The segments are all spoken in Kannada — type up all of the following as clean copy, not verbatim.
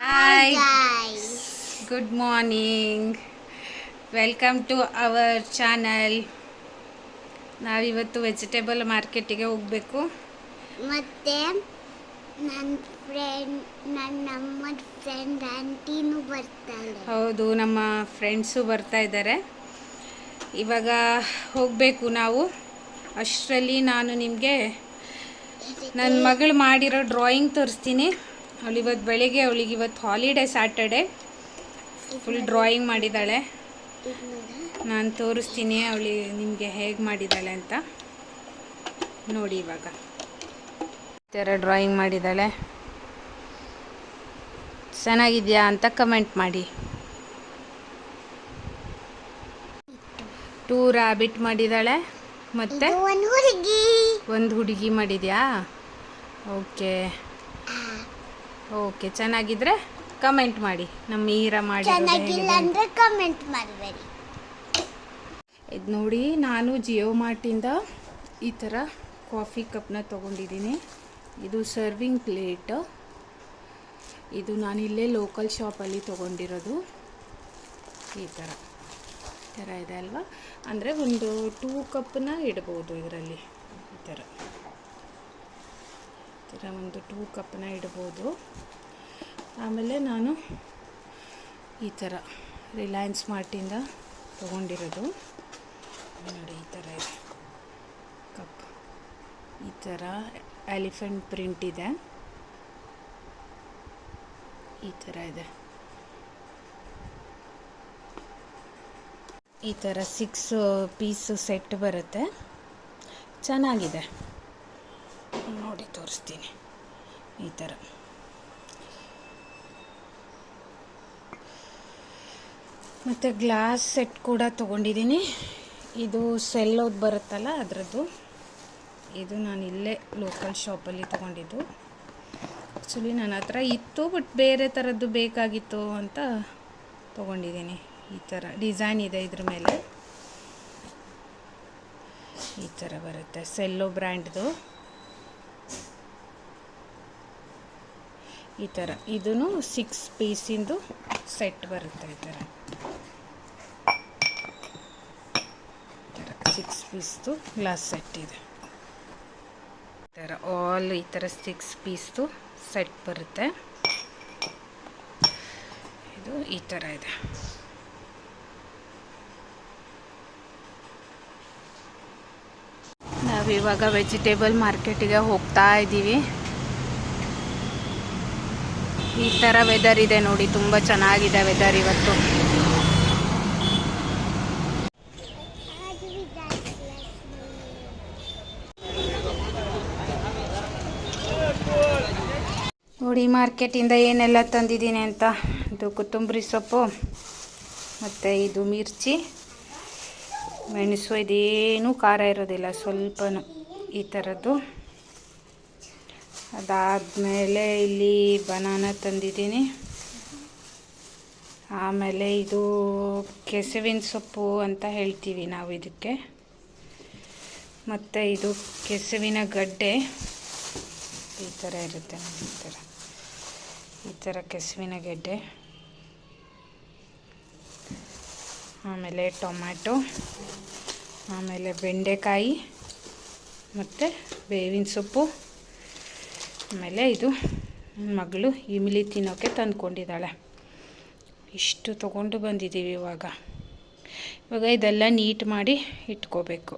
Hi guys, good morning. Welcome to our channel. ನಾವಿವತ್ತು ವೆಜಿಟೇಬಲ್ ಮಾರ್ಕೆಟಿಗೆ ಹೋಗಬೇಕು. ಮತ್ತೆ ನಮ್ಮ ಫ್ರೆಂಡ್ ಆಂಟಿನೂ ಬರ್ತಾಳೆ. ಹೌದು, ನಮ್ಮ ಫ್ರೆಂಡ್ಸು ಬರ್ತಾ ಇದ್ದಾರೆ. ಇವಾಗ ಹೋಗಬೇಕು ನಾವು. ಅಷ್ಟರಲ್ಲಿ ನಾನು ನಿಮಗೆ ನನ್ನ ಮಗಳು ಮಾಡಿರೋ ಡ್ರಾಯಿಂಗ್ ತೋರಿಸ್ತೀನಿ. ಅವಳಿವತ್ತು ಬೆಳಿಗ್ಗೆ, ಅವಳಿಗೆ ಇವತ್ತು ಹಾಲಿಡೇ ಸ್ಯಾಟರ್ಡೆ, ಫುಲ್ ಡ್ರಾಯಿಂಗ್ ಮಾಡಿದ್ದಾಳೆ. ನಾನು ತೋರಿಸ್ತೀನಿ ಅವಳಿ ನಿಮಗೆ ಹೇಗೆ ಮಾಡಿದ್ದಾಳೆ ಅಂತ ನೋಡಿ. ಇವಾಗ ಈ ಥರ ಡ್ರಾಯಿಂಗ್ ಮಾಡಿದ್ದಾಳೆ. ಚೆನ್ನಾಗಿದೆಯಾ ಅಂತ ಕಮೆಂಟ್ ಮಾಡಿ. 2 ರ್ಯಾಬಿಟ್ ಮಾಡಿದ್ದಾಳೆ, ಮತ್ತು ಒಂದು ಹುಡುಗಿ ಮಾಡಿದ್ಯಾ? ಓಕೆ, ಚೆನ್ನಾಗಿದ್ರೆ ಕಮೆಂಟ್ ಮಾಡಿ. ನಮ್ಮ ಈರ ಮಾಡಿ ಕಮೆಂಟ್ ಮಾಡಬೇಡಿ. ಇದು ನೋಡಿ, ನಾನು ಜಿಯೋ ಮಾರ್ಟಿಂದ ಈ ಥರ ಕಾಫಿ ಕಪ್ನ ತೊಗೊಂಡಿದ್ದೀನಿ. ಇದು ಸರ್ವಿಂಗ್ ಪ್ಲೇಟ್. ಇದು ನಾನಿಲ್ಲೇ ಲೋಕಲ್ ಶಾಪಲ್ಲಿ ತೊಗೊಂಡಿರೋದು. ಈ ಥರ ಇದೆ ಅಲ್ವಾ? ಅಂದರೆ ಒಂದು 2 ಕಪ್ನ ಇಡ್ಬೋದು ಇದರಲ್ಲಿ. ಈ ಥರ ಒಂದು 2 ಕಪ್ನ ಇಡ್ಬೋದು. ಆಮೇಲೆ ನಾನು ಈ ಥರ ರಿಲಯನ್ಸ್ ಮಾರ್ಟಿಂದ ತೊಗೊಂಡಿರೋದು ನೋಡಿ. ಈ ಥರ ಇದೆ ಕಪ್. ಈ ಥರ ಎಲಿಫೆಂಟ್ ಪ್ರಿಂಟ್ ಇದೆ. ಈ ಥರ ಇದೆ. ಈ ಥರ 6 ಪೀಸ್ ಸೆಟ್ ಬರುತ್ತೆ. ಚೆನ್ನಾಗಿದೆ ನೋಡಿ, ತೋರಿಸ್ತೀನಿ. ಈ ಥರ ಮತ್ತು ಗ್ಲಾಸ್ ಸೆಟ್ ಕೂಡ ತೊಗೊಂಡಿದ್ದೀನಿ. ಇದು ಸೆಲ್ಲೋದು ಬರುತ್ತಲ್ಲ ಅದರದ್ದು. ಇದು ನಾನು ಇಲ್ಲೇ ಲೋಕಲ್ ಶಾಪಲ್ಲಿ ತೊಗೊಂಡಿದ್ದು. ಆ್ಯಕ್ಚುಲಿ ನನ್ನ ಹತ್ರ ಇತ್ತು, ಬಟ್ ಬೇರೆ ಥರದ್ದು ಬೇಕಾಗಿತ್ತು ಅಂತ ತೊಗೊಂಡಿದ್ದೀನಿ. ಈ ಥರ ಡಿಸೈನ್ ಇದೆ ಇದ್ರ ಮೇಲೆ. ಈ ಥರ ಬರುತ್ತೆ, ಸೆಲ್ಲೋ ಬ್ರ್ಯಾಂಡ್ದು. ಈ ಥರ ಇದೂ 6 ಪೀಸಿಂದು ಸೆಟ್ ಬರುತ್ತೆ. ಈ ಥರ 6 ಪೀಸ್ದು ಗ್ಲಾಸ್ ಸೆಟ್ ಇದೆ. ಈ ಥರ ಈ ಥರ 6 ಪೀಸ್ದು ಸೆಟ್ ಬರುತ್ತೆ. ಇದು ಈ ಥರ ಇದೆ. ನಾವಿವಾಗ ವೆಜಿಟೇಬಲ್ ಮಾರ್ಕೆಟಿಗೆ ಹೋಗ್ತಾ ಇದ್ದೀವಿ. ಈ ಥರ ವೆದರ್ ಇದೆ ನೋಡಿ, ತುಂಬ ಚೆನ್ನಾಗಿದೆ ವೆದರ್ ಇವತ್ತು. ನೋಡಿ ಮಾರ್ಕೆಟಿಂದ ಏನೆಲ್ಲ ತಂದಿದ್ದೀನಿ ಅಂತ. ಇದು ಕೊತ್ತಂಬರಿ ಸೊಪ್ಪು, ಮತ್ತು ಇದು ಮಿರ್ಚಿ, ಮೆಣಸು. ಇದೇನೂ ಖಾರ ಇರೋದಿಲ್ಲ, ಸ್ವಲ್ಪನೂ. ಈ ಥರದ್ದು. ಅದಾದಮೇಲೆ ಇಲ್ಲಿ ಬನಾನಾ ತಂದಿದ್ದೀನಿ. ಆಮೇಲೆ ಇದು ಕೆಸುವಿನ ಸೊಪ್ಪು ಅಂತ ಹೇಳ್ತೀವಿ ನಾವು ಇದಕ್ಕೆ. ಮತ್ತು ಇದು ಕೆಸುವಿನ ಗಡ್ಡೆ. ಈ ಥರ ಇರುತ್ತೆ ನೋಡಿ. ಈ ಥರ ಕೆಸುವಿನ ಗೆಡ್ಡೆ. ಆಮೇಲೆ ಟೊಮ್ಯಾಟೊ, ಆಮೇಲೆ ಬೆಂಡೆಕಾಯಿ, ಮತ್ತು ಬೇವಿನ ಸೊಪ್ಪು. ಆಮೇಲೆ ಇದು ನನ್ನ ಮಗಳು ಇಮ್ಲಿ ತಿನ್ನೋಕ್ಕೆ ತಂದ್ಕೊಂಡಿದ್ದಾಳೆ. ಇಷ್ಟು ತೊಗೊಂಡು ಬಂದಿದ್ದೀವಿ. ಇವಾಗ ಇದೆಲ್ಲ ನೀಟ್ ಮಾಡಿ ಇಟ್ಕೋಬೇಕು.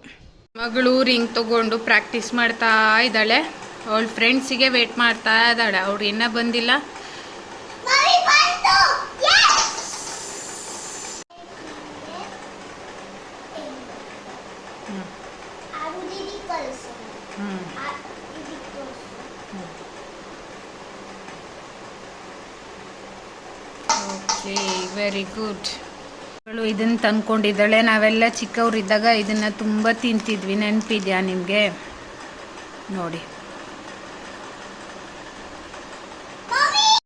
ಮಗಳು ರಿಂಗ್ ತೊಗೊಂಡು ಪ್ರಾಕ್ಟೀಸ್ ಮಾಡ್ತಾ ಇದ್ದಾಳೆ. ಅವಳ ಫ್ರೆಂಡ್ಸಿಗೆ ವೇಟ್ ಮಾಡ್ತಾ ಇದ್ದಾಳೆ. ಅವ್ರು ಇನ್ನೂ ಬಂದಿಲ್ಲ. Okay, very good. ಅವಳು ಇದನ್ನು ತಂದ್ಕೊಂಡಿದ್ದಾಳೆ. ನಾವೆಲ್ಲ ಚಿಕ್ಕವರಿದ್ದಾಗ ಇದನ್ನು ತುಂಬ ತಿಂತಿದ್ವಿ. ನೆನಪಿದೆಯಾ ನಿಮಗೆ? ನೋಡಿ.